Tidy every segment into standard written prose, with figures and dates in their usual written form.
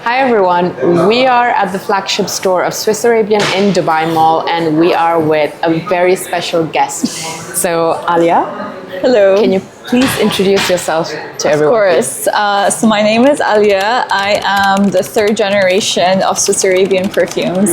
Hi everyone, we are at the flagship store of Swiss Arabian in Dubai Mall and we are with a very special guest. So Alia, Hello. can you please introduce yourself to everyone? Of course. So my name is Alia. I am the third generation of Swiss Arabian Perfumes.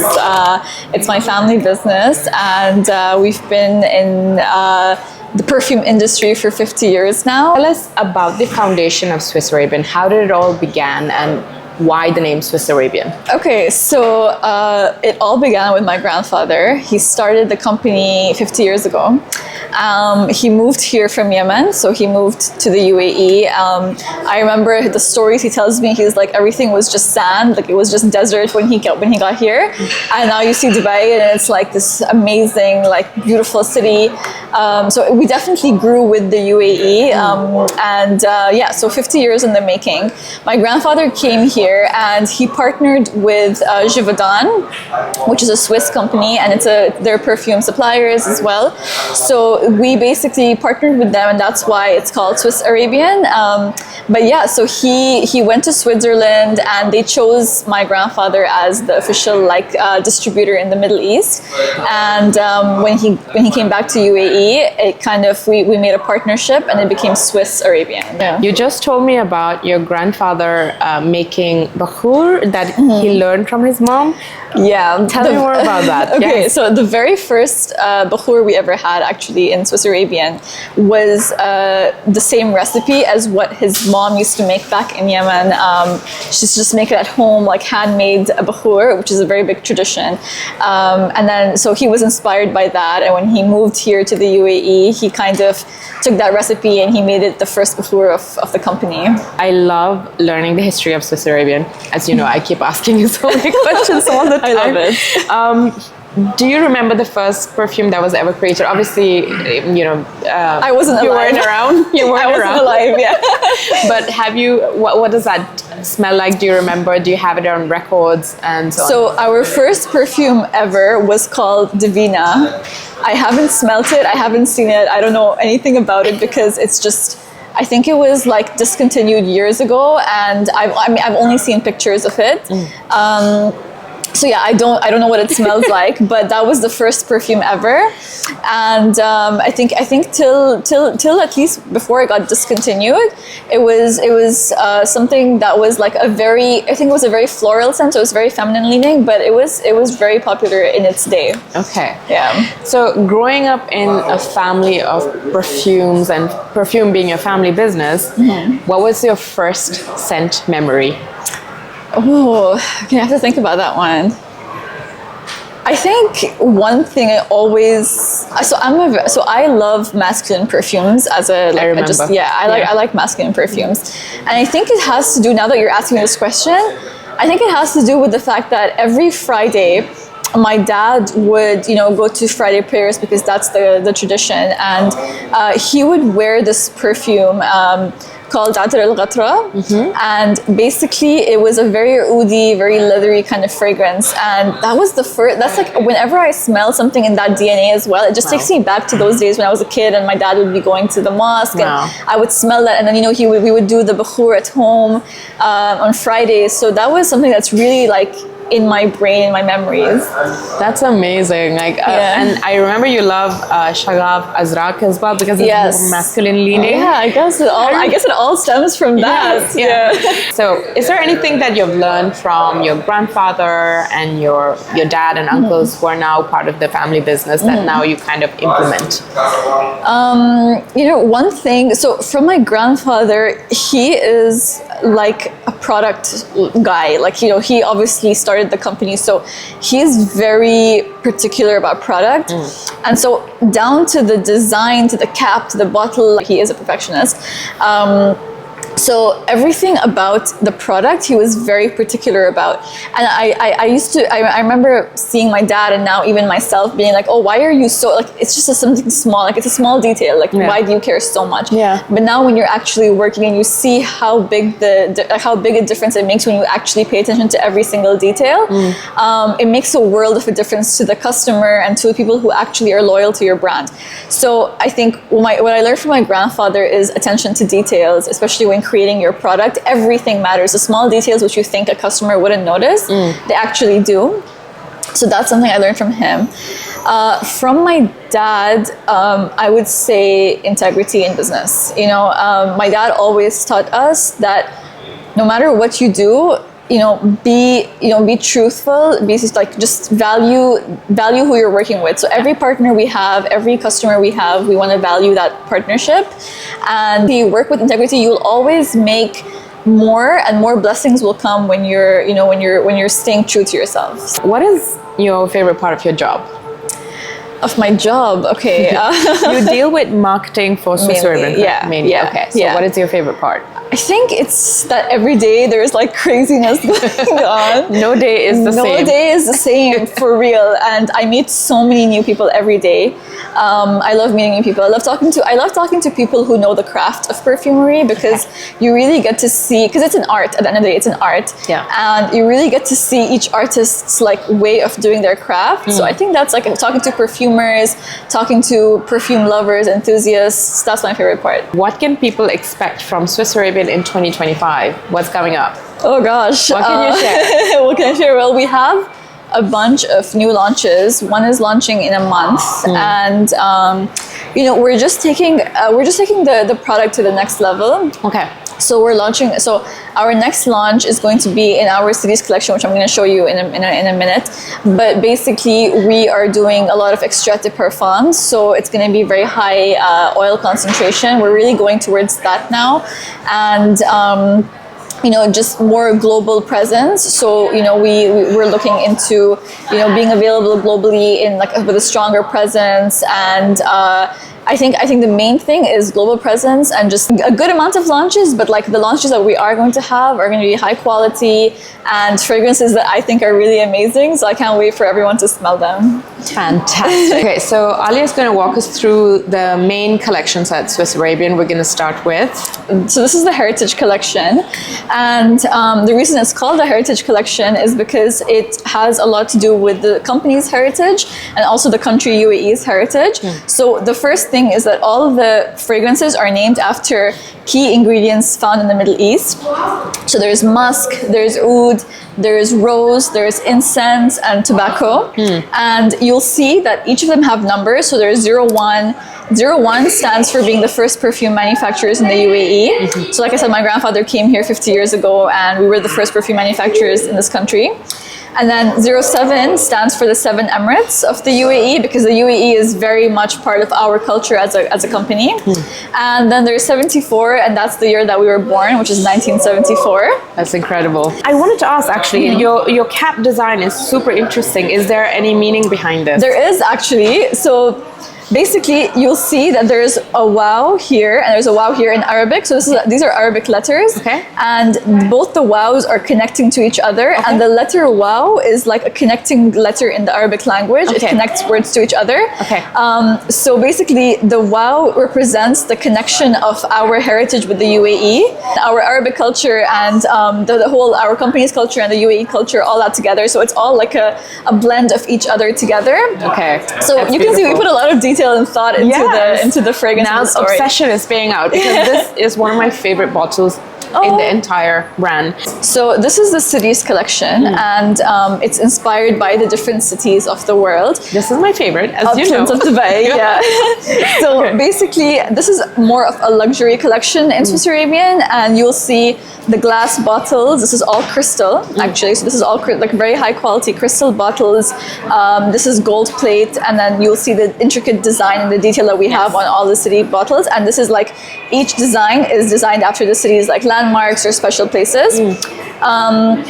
It's my family business and we've been in the perfume industry for 50 years now. Tell us about the foundation of Swiss Arabian. How did it all begin and why the name Swiss Arabian? Okay, so it all began with my grandfather. He started the company 50 years ago. He moved here from Yemen, so he moved to the UAE. I remember the stories he tells me. He's like, everything was just sand, like it was just desert when he got here, and now you see Dubai, and it's like this amazing, like beautiful city. So we definitely grew with the UAE, yeah. So 50 years in the making. My grandfather came here and he partnered with Givaudan, which is a Swiss company, and they're perfume suppliers as well. So we basically partnered with them, and that's why it's called Swiss Arabian. But yeah, so he went to Switzerland, and they chose my grandfather as the official distributor in the Middle East. And when he came back to UAE, it kind of we made a partnership, and it became Swiss Arabian. Yeah. You just told me about your grandfather making bahour that he learned from his mom. Yeah, tell me more about that. Okay, yes. So the very first bahour we ever had actually in Swiss Arabian was the same recipe as what his mom used to make back in Yemen. She's just make it at home, like handmade bahour, which is a very big tradition. And then so he was inspired by that, and when he moved here to the UAE, he kind of took that recipe and he made it the first bahour of the company. I love learning the history of Swiss Arabian. As you know, I keep asking you so many questions all the time. I love it. Do you remember the first perfume that was ever created? Obviously, you know, I wasn't alive. You weren't around. You weren't I wasn't around. alive. Yeah. But have you? What does that smell like? Do you remember? Do you have it on records and so on? So our first perfume ever was called Divina. I haven't smelt it. I haven't seen it. I don't know anything about it because it's just. I think it was like discontinued years ago, and I've only seen pictures of it. So yeah, I don't know what it smells like, but that was the first perfume ever, and I think till at least before it got discontinued, it was something that was like I think it was a very floral scent. So it was very feminine leaning, but it was very popular in its day. Okay. Yeah. So growing up in a family of perfumes and perfume being your family business, what was your first scent memory? Oh, okay, I have to think about that one. I think one thing I love masculine perfumes as a like. I like masculine perfumes, and I think it has to do. Now that you're asking me this question, I think it has to do with the fact that every Friday, my dad would, go to Friday prayers because that's the tradition, and he would wear this perfume called Atar al-Ghatra, and basically it was a very oudi, very leathery kind of fragrance, and that was the first. That's like whenever I smell something in that DNA as well, it just takes me back to those days when I was a kid and my dad would be going to the mosque, and I would smell that, and then we would do the bahour at home on Fridays. So that was something that's really like in my brain, in my memories. That's amazing. And I remember you love Shaghaf Azraq as well because it's more masculine leaning. Yeah, I guess it all stems from that. Yeah. So, is there anything that you've learned from your grandfather and your dad and uncles who are now part of the family business that now you kind of implement? One thing. So, from my grandfather, he is like a product guy. Like, he obviously started the company, so he's very particular about product, and so down to the design, to the cap, to the bottle, he is a perfectionist. So everything about the product he was very particular about, and I remember seeing my dad and now even myself being like, oh, why are you so, like, it's just something small, like it's a small detail, like why do you care so much? But now when you're actually working and you see how big how big a difference it makes when you actually pay attention to every single detail, it makes a world of a difference to the customer and to the people who actually are loyal to your brand. So I think what I learned from my grandfather is attention to details, especially when creating your product, everything matters. The small details which you think a customer wouldn't notice, they actually do. So that's something I learned from him. From my dad, I would say integrity in business. You know, my dad always taught us that no matter what you do, be truthful, be like, just value who you're working with. So every partner we have, every customer we have, we want to value that partnership. And if you work with integrity, you'll always make more, and more blessings will come when you're staying true to yourself. What is your favorite part of your job? Of my job, okay. You deal with marketing for Swiss Arabian. Mainly. Yeah. Okay. So what is your favorite part? I think it's that every day there's like craziness going on. No day is the same. No day is the same, for real. And I meet so many new people every day. I love meeting new people. I love talking to people who know the craft of perfumery, because you really get to see, because it's an art. At the end of the day, it's an art. Yeah. And you really get to see each artist's like way of doing their craft. So I think that's like talking to perfumers, talking to perfume lovers, enthusiasts. That's my favorite part. What can people expect from Swiss Arabian in 2025? What's coming up? Oh gosh. What can you share? What can I share? Well, we have a bunch of new launches. One is launching in a month, and we're just taking the product to the next level. Okay. So our next launch is going to be in our Cities collection, which I'm going to show you in a minute. But basically, we are doing a lot of extrait de parfums, so it's going to be very high oil concentration. We're really going towards that now, and just more global presence. So we're looking into being available globally in with a stronger presence, and I think the main thing is global presence and just a good amount of launches, but like the launches that we are going to have are going to be high quality and fragrances that I think are really amazing. So I can't wait for everyone to smell them. Fantastic. Okay, so Alia is going to walk us through the main collections at Swiss Arabian. We're going to start with. So this is the Heritage Collection, and the reason it's called the Heritage Collection is because it has a lot to do with the company's heritage and also the country UAE's heritage. So the first thing is that all of the fragrances are named after key ingredients found in the Middle East. So there's musk, there's oud, there's rose, there's incense, and tobacco. And you'll see that each of them have numbers. So there's 01. 01 stands for being the first perfume manufacturers in the UAE. So like I said, my grandfather came here 50 years ago, and we were the first perfume manufacturers in this country. And then 07 stands for the 7 Emirates of the UAE, because the UAE is very much part of our culture as a company. And then there's 74, and that's the year that we were born, which is 1974. That's incredible. I wanted to ask, actually, your cap design is super interesting. Is there any meaning behind this? There is, actually. So basically, you'll see that there's a wow here and there's a wow here in Arabic. So these are Arabic letters. Okay. And both the wows are connecting to each other. Okay. And the letter wow is like a connecting letter in the Arabic language. Okay. It connects words to each other. Okay. So basically, the wow represents the connection of our heritage with the UAE, our Arabic culture, and the whole, our company's culture and the UAE culture, all that together. So it's all like a blend of each other together. Okay. So that's you can see we put a lot of detail and thought into the fragrance. Now the obsession is paying out, because this is one of my favorite bottles in the entire brand. So this is the Cities collection, and it's inspired by the different cities of the world. This is my favorite, as you know. Of Dubai, yeah. So basically, this is more of a luxury collection in Swiss Arabian, and you'll see the glass bottles. This is all crystal, actually. So this is all like very high quality crystal bottles. This is gold plate, and then you'll see the intricate design and the detail that we have on all the city bottles. And this is like, each design is designed after the city's like landmarks or special places. And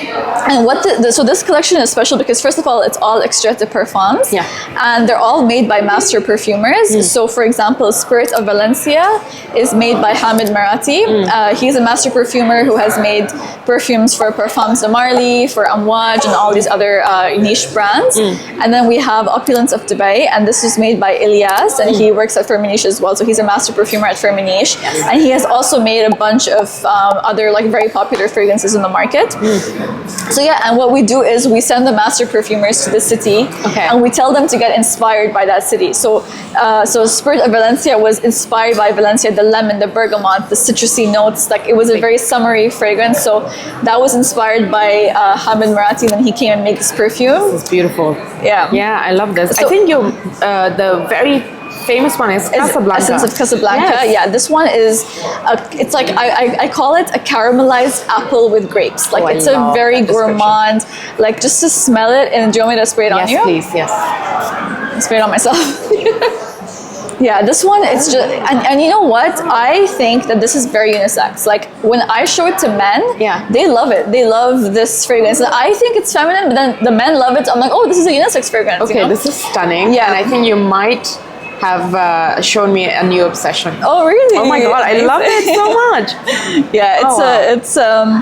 so this collection is special because, first of all, it's all extrait de parfums, and they're all made by master perfumers. So for example, Spirit of Valencia is made by Hamid Marati. He's a master perfumer who has made perfumes for Parfums de Marly, for Amouage, and all these other niche brands. And then we have Opulence of Dubai, and this is made by Ilyas, and he works at Firmenich as well. So he's a master perfumer at Firmenich, and he has also made a bunch of other like very popular fragrances in the market. market. So yeah, and what we do is we send the master perfumers to the city, and we tell them to get inspired by that city. So Spirit of Valencia was inspired by Valencia, the lemon, the bergamot, the citrusy notes. Like, it was a very summery fragrance. So that was inspired by Hamid Marati when he came and made this perfume. It's beautiful. Yeah. Yeah, I love this. So, I think the very famous one is Casablanca. Essence of Casablanca. Yes. Yeah, this one is, it's like, I call it a caramelized apple with grapes. Like, it's a very gourmand, like, just to smell it. And do you want me to spray it on you? Yes, please, yes. I'll spray it on myself. Yeah, this one, it's just, and you know what? I think that this is very unisex. Like, when I show it to men, they love it. They love this fragrance. I think it's feminine, but then the men love it. I'm like, oh, this is a unisex fragrance. Okay, you know? this is stunning. Yeah. And I think you might have shown me a new obsession. Oh, really? Oh my God, I love it so much. Yeah,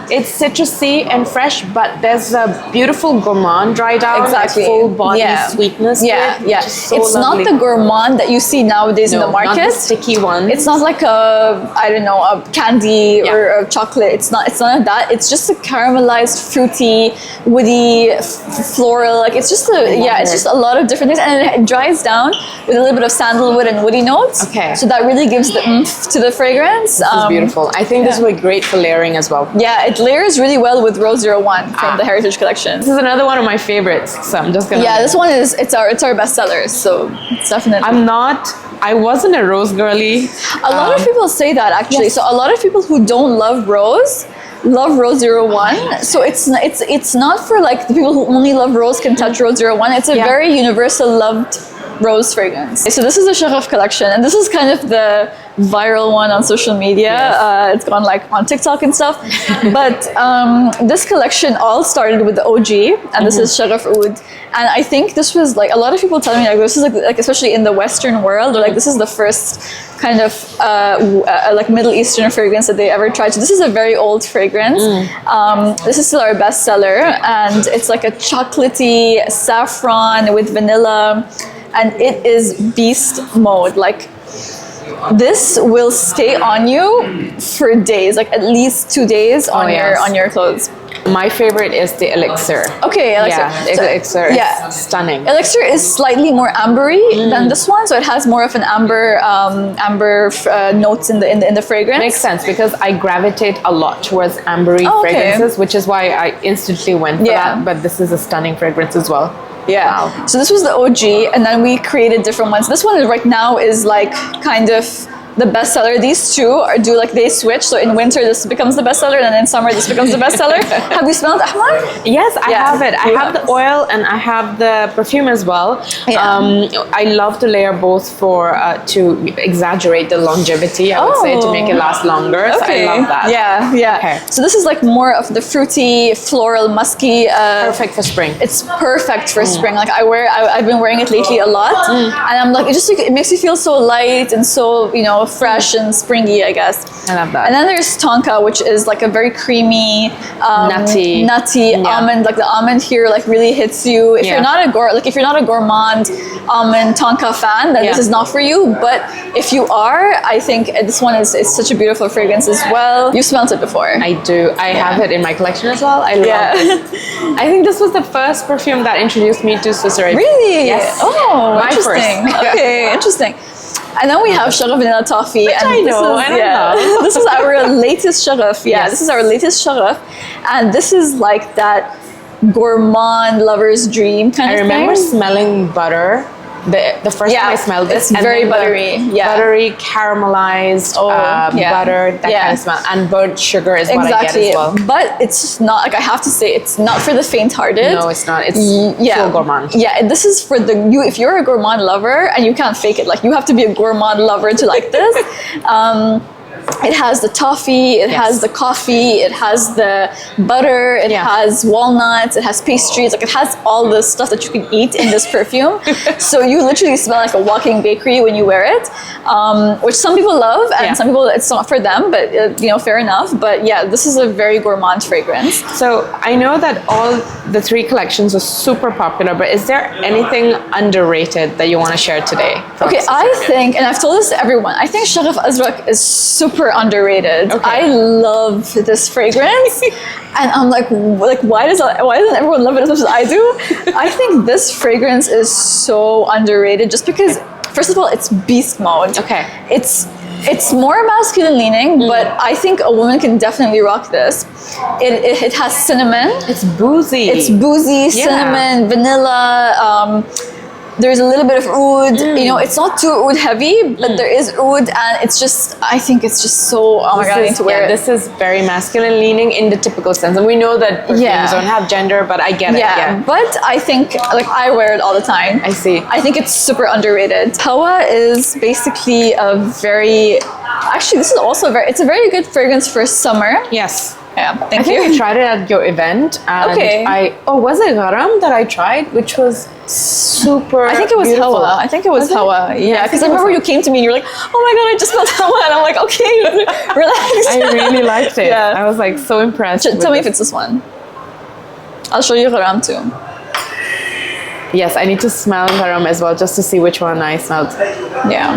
it's citrusy and fresh, but there's a beautiful gourmand dry down, exactly, like full body sweetness. Yeah, to it, so it's lovely. not the gourmand that you see nowadays in the market. Not the sticky one. It's not like I don't know, a candy or a chocolate. It's not like that. It's just a caramelized, fruity, woody, floral. Like, it's just it's just a lot of different things, and it dries down with a little bit of sandalwood and woody notes. Okay. So that really gives the oomph to the fragrance. This is beautiful. I think this would be great for layering as well. Yeah, it layers really well with Rose 01 from the Heritage Collection. This is another one of my favorites, so I'm just gonna... Yeah, this one is, it's our bestseller, so it's definitely... I wasn't a rose girly. A lot of people say that, actually. Yes. So a lot of people who don't love Rose 01. So it's not for, like, the people who only love Rose can touch Rose 01. It's a very universal loved rose fragrance. So this is the Shaghaf Collection, and this is kind of the viral one on social media. Yes. It's gone like on TikTok and stuff. But this collection all started with the OG, and this is Shaghaf Oud. And I think this was, like, a lot of people tell me, like, this is like especially in the Western world, or like this is the first kind of like Middle Eastern fragrance that they ever tried. So this is a very old fragrance. This is still our bestseller, and it's like a chocolatey saffron with vanilla, and it is beast mode. Like, this will stay on you for days, like at least 2 days on your clothes. My favorite is the Elixir. Okay, Elixir. Yeah, Elixir is stunning. Elixir is slightly more ambery than this one, so it has more of an amber notes in the fragrance. Makes sense, because I gravitate a lot towards ambery fragrances, which is why I instantly went for that. But this is a stunning fragrance as well. Yeah. Wow. So this was the OG, and then we created different ones. This one right now is like kind of the bestseller. These two do like they switch. So in winter this becomes the bestseller, and then in summer this becomes the bestseller. Have you smelled Ahmar? Yes, I have it. I have the oil and I have the perfume as well. I love to layer both for to exaggerate the longevity. I would say, to make it last longer. So I love that. Yeah. Okay. So this is like more of the fruity, floral, musky. Perfect for spring. It's perfect for spring. Like I've been wearing it lately a lot, and I'm like, it makes me feel so light and so, you know, fresh and springy, I guess. I love that. And then there's Tonka, which is like a very creamy, nutty almond. Like the almond here, like really hits you. If you're not a gourmand almond Tonka fan, then this is not for you. But if you are, I think this one is such a beautiful fragrance as well. You've smelled it before. I do. I have it in my collection as well. I love it. I think this was the first perfume that introduced me to Swiss Arabian. Really? Yes. Oh, interesting. Okay, interesting. And then we have Shaghaf Vanilla Toffee. Which I know. This is our latest Shaghaf. Yeah, this is our latest Shaghaf. And this is like that gourmand lover's dream kind of thing. I remember smelling butter. The first time I smelled this, it's very buttery. Buttery, caramelized butter, that kind of smell. And burnt sugar is what I get as well. But it's just not, like, I have to say, it's not for the faint-hearted. No, it's not. It's full gourmand. Yeah, this is for if you're a gourmand lover, and you can't fake it, like, you have to be a gourmand lover to like this. It has the toffee, it has the coffee, it has the butter, it has walnuts, it has pastries, like it has all the stuff that you can eat in this perfume. So you literally smell like a walking bakery when you wear it, which some people love, and some people it's not for them, but you know, fair enough. But yeah, this is a very gourmand fragrance. So I know that all the three collections are super popular, but is there anything underrated that you want to share today? Okay, I think, and I've told this to everyone, I think Shaghaf Azraq is super super underrated. Okay. I love this fragrance, and I'm like why doesn't everyone love it as much as I do? I think this fragrance is so underrated just because, first of all, it's beast mode. Okay. It's more masculine leaning, but I think a woman can definitely rock this. It has cinnamon. It's boozy. It's boozy, cinnamon, vanilla. There's a little bit of oud. You know, it's not too oud heavy, but there is oud, and it's just, I think it's just so, oh my god, I need to wear it. This is very masculine leaning in the typical sense. And we know that perfumes don't have gender, but I get it. Yeah. But I think, like, I wear it all the time. I see. I think it's super underrated. Hawa is basically a very, actually, this is also it's a very good fragrance for summer. Yes. Yeah, I think I tried it at your event. And was it garam that I tried, which was super I think it was beautiful. Hawa. I think it was Hawa. Yeah, because I remember you came to me and you're like, oh my god, I just smelled Hawa. And I'm like, okay, relax. I really liked it. Yeah. I was like so impressed. Tell me if it's this one. I'll show you garam too. Yes, I need to smell garam as well just to see which one I smelled. Yeah.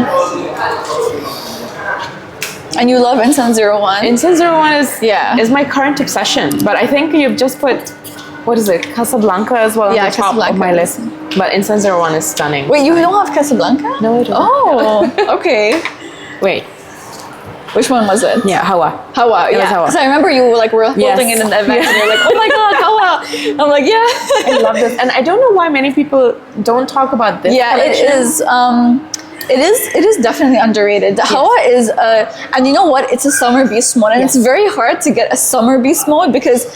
And you love Incense 01? Incense 01 is my current obsession. But I think you've just put, what is it, Casablanca as well on the top of my list. But Incense 01 is stunning. Wait, you don't have Casablanca? No, I don't. Oh, okay. Wait. Which one was it? Yeah, Hawa. Hawa, yeah. Because I remember you were holding it in the event and you're like, oh my god, Hawa. I'm like, yeah. I love this. And I don't know why many people don't talk about this collection. It is definitely underrated. The Hawa is and you know what? It's a summer beast mode, and it's very hard to get a summer beast mode because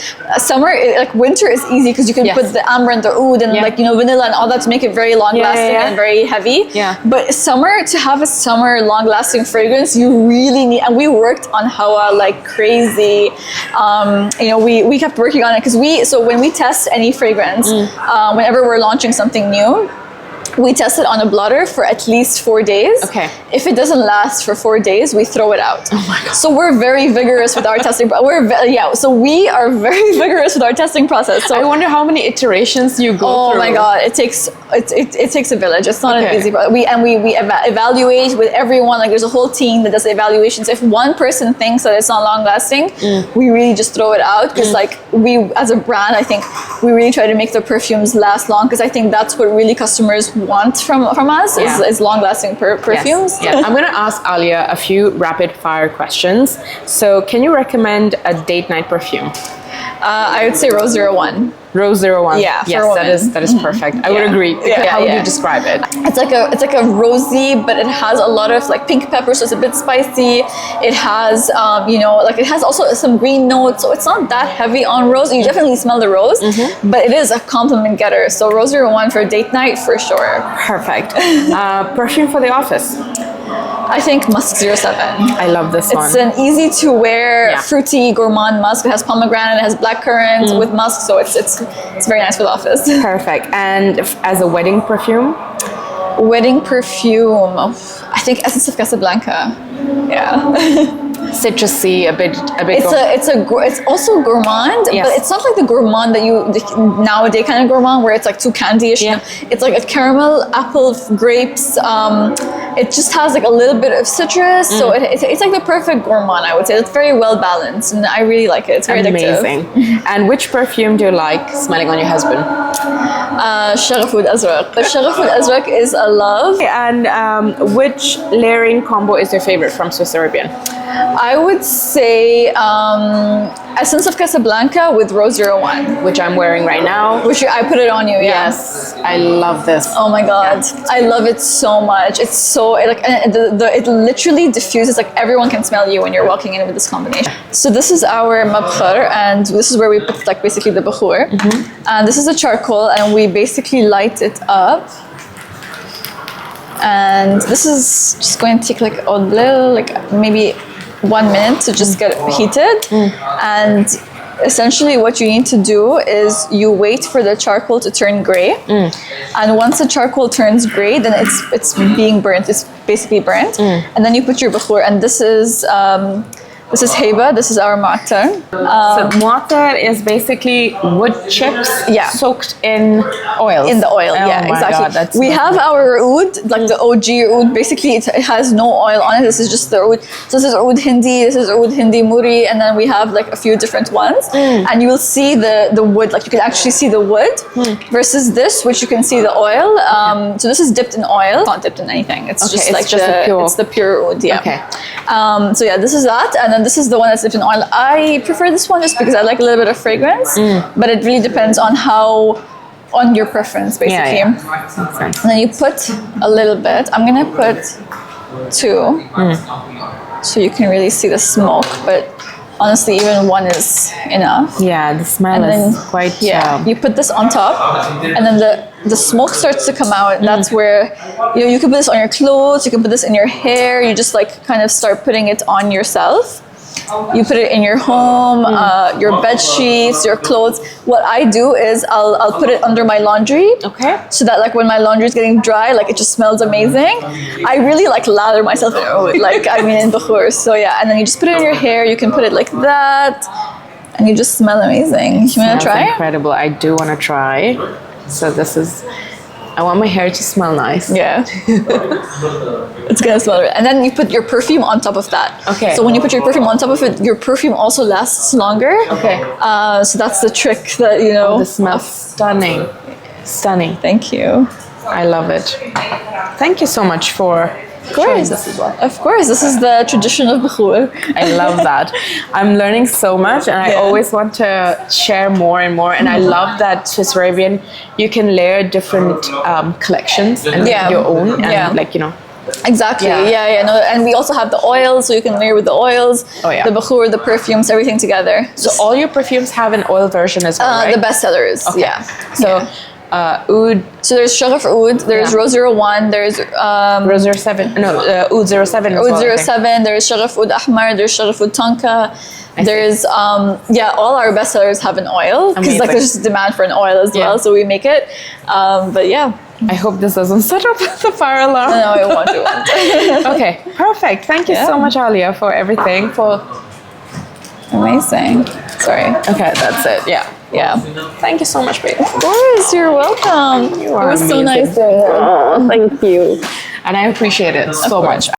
winter is easy because you can put the amber and the oud and vanilla and all that to make it very long lasting and very heavy. Yeah. But summer, to have a summer long lasting fragrance, you really need. And we worked on Hawa like crazy. We kept working on it because when we test any fragrance, whenever we're launching something new, we test it on a blotter for at least 4 days. Okay. If it doesn't last for 4 days, we throw it out. Oh my god. So we're very vigorous with our testing. So we are very vigorous with our testing process. So I wonder how many iterations you go through. Oh my god, it takes a village. It's not an easy process. We evaluate with everyone. Like there's a whole team that does the evaluations. If one person thinks that it's not long lasting, we really just throw it out because we as a brand, I think we really try to make the perfumes last long because I think that's what really customers want from us is long-lasting perfumes. Yes. I'm going to ask Alia a few rapid-fire questions. So can you recommend a date night perfume? I would say Rose 01. Rose 01. Yeah, yes, that is perfect. I would agree. How would you describe it? It's like a rosy, but it has a lot of like pink pepper, so it's a bit spicy. It has it has also some green notes, so it's not that heavy on rose. You definitely smell the rose, but it is a compliment getter. So Rose 01 for date night for sure. Perfect. Perfume for the office. I think Musk 07. I love this one. It's an easy to wear, fruity, gourmand musk. It has pomegranate, it has blackcurrant with musk, so it's very nice for the office. Perfect. And as a wedding perfume? Wedding perfume, I think Essence of Casablanca. Yeah. Citrusy, a bit. It's also gourmand, but it's not like the gourmand that the nowadays kind of gourmand where it's like too candy-ish. Yeah. It's like a caramel, apple, grapes. It just has like a little bit of citrus, so it's like the perfect gourmand. I would say it's very well balanced, and I really like it. It's very amazing. Addictive. And which perfume do you like smelling on your husband? Shaghaf Azraq. Shaghaf Azraq is a love. And which layering combo is your favorite from Swiss Arabian? I would say Essence of Casablanca with Rose 01. Which I'm wearing right now. Which I put it on you, Yes, I love this. Oh my god, I love it so much. It's so, it literally diffuses, like everyone can smell you when you're walking in with this combination. So this is our Bakhoor, and this is where we put like basically the Bakhoor. And this is a charcoal, and we basically light it up. And this is just going to take like a little, like maybe 1 minute to just get heated. And essentially what you need to do is you wait for the charcoal to turn gray. And once the charcoal turns gray, then it's being burnt. It's basically burnt. And then you put your Bakhoor, and this is This is heba. This is our mu'attar. So mu'attar is basically wood chips soaked in oil. In the oil, oh yeah, my exactly. God, that's we have our oud, like the OG oud. Basically, it has no oil on it. This is just the oud. So this is oud hindi. This is oud hindi muri, and then we have like a few different ones. And you will see the wood. Like you can actually see the wood versus this, which you can see the oil. So this is dipped in oil. It's not dipped in anything. It's just it's like just it's the pure oud. Yeah. Okay. So yeah, this is that, and then this is the one that's dipped in oil. I prefer this one just because I like a little bit of fragrance, but it really depends on on your preference, basically. Yeah. And then you put a little bit. I'm gonna put 2, so you can really see the smoke. But honestly, even 1 is enough. Yeah, the smell And is quite. you put this on top, and then the smoke starts to come out. And that's where you can put this on your clothes. You can put this in your hair. You just like kind of start putting it on yourself. You put it in your home, your bed sheets, your clothes. What I do is I'll put it under my laundry. Okay. So that like when my laundry is getting dry, like it just smells amazing. I really like lather myself in oud, like I mean in Bakhoor. So yeah, and then you just put it in your hair. You can put it like that, and you just smell amazing. You wanna try? Incredible. I do want to try. So this is. I want my hair to smell nice. Yeah. It's gonna smell it. And then you put your perfume on top of that. Okay. So when you put your perfume on top of it, your perfume also lasts longer. Okay. So that's the trick that, you know. The smell's stunning. Stunning. Thank you. I love it. Thank you so much for showing this as well. Of course, this is the tradition of Bakhoor. I love that. I'm learning so much, and I always want to share more and more. And I love that Swiss Arabian, you can layer different collections and make your own, and like, you know. Exactly. Yeah. No, and we also have the oils, so you can layer with the oils. Oh, yeah. The Bakhoor, the perfumes, everything together. So all your perfumes have an oil version as well, right? The bestsellers. Okay. Yeah. So oud. So there's Shaghaf oud, there's Rose 01, there's Rose 07. No, oud 07 as well. Oud 07, there's Shaghaf oud ahmar, there's Shaghaf oud tonka. There's all our bestsellers have an oil because like there's just demand for an oil as well, so we make it. But yeah. I hope this doesn't set up the fire alarm. No, it won't. Okay, perfect. Thank you so much, Alia, for everything. Amazing. Sorry. Okay, that's it. Yeah. Thank you so much, babe. Of course, you're welcome. You are It was amazing. so nice doing it. Oh, thank you. And I appreciate it so much.